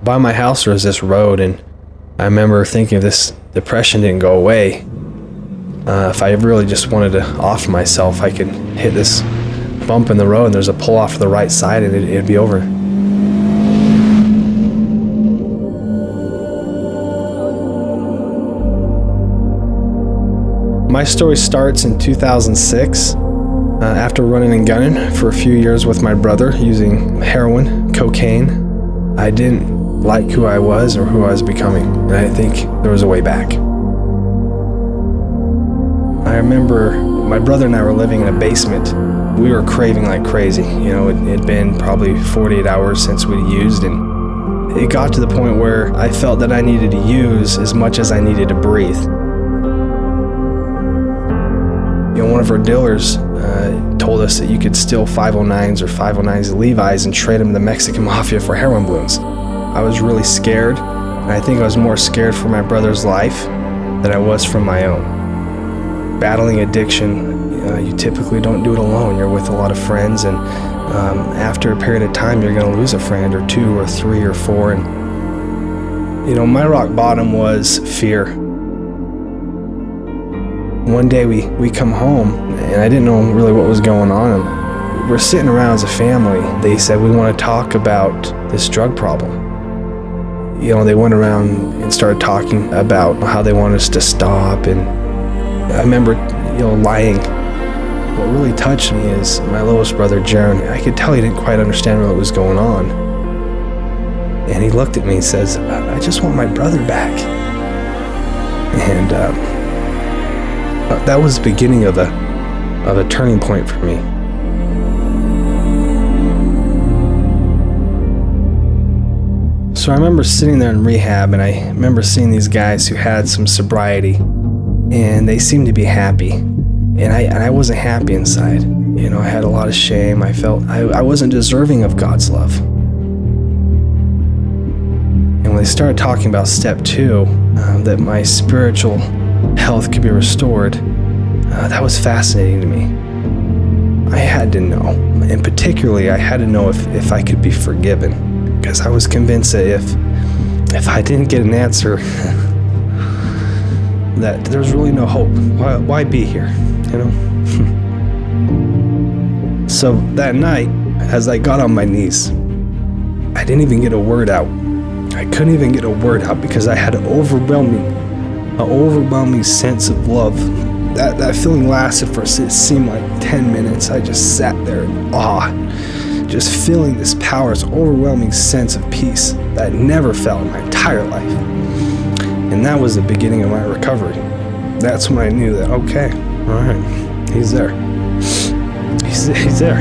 By my house there was this road, and I remember thinking if this depression didn't go away, if I really just wanted to off myself, I could hit this bump in the road and there's a pull off to the right side and it'd be over. My story starts in 2006, after running and gunning for a few years with my brother using heroin, cocaine. I didn't like who I was or who I was becoming, and I think there was a way back. I remember my brother and I were living in a basement. We were craving like crazy. You know, it had been probably 48 hours since we'd used, and it got to the point where I felt that I needed to use as much as I needed to breathe. You know, one of our dealers told us that you could steal 509s or 509s at Levi's and trade them to the Mexican Mafia for heroin balloons. I was really scared, and I think I was more scared for my brother's life than I was from my own. Battling addiction, you typically don't do it alone. You're with a lot of friends, and after a period of time, you're going to lose a friend or two or three or four. And, you know, my rock bottom was fear. One day we come home, and I didn't know really what was going on. And we're sitting around as a family. They said, we want to talk about this drug problem. You know, they went around and started talking about how they want us to stop. And I remember, you know, lying. What really touched me is my littlest brother, Jaron. I could tell he didn't quite understand what was going on. And he looked at me and says, I just want my brother back. And that was the beginning of a turning point for me. So I remember sitting there in rehab, and I remember seeing these guys who had some sobriety, and they seemed to be happy. And I wasn't happy inside. You know, I had a lot of shame. I felt I wasn't deserving of God's love. And when they started talking about step 2, that my spiritual health could be restored, that was fascinating to me. I had to know, and particularly I had to know if I could be forgiven, because I was convinced that if I didn't get an answer, that there was really no hope. Why be here, you know? So that night, as I got on my knees, I didn't even get a word out. I couldn't even get a word out because I had an overwhelming sense of love. That feeling lasted for, it seemed like 10 minutes. I just sat there in awe, just feeling this power, this overwhelming sense of peace that I'd never felt in my entire life. And that was the beginning of my recovery. That's when I knew that, okay, all right, he's there. He's there.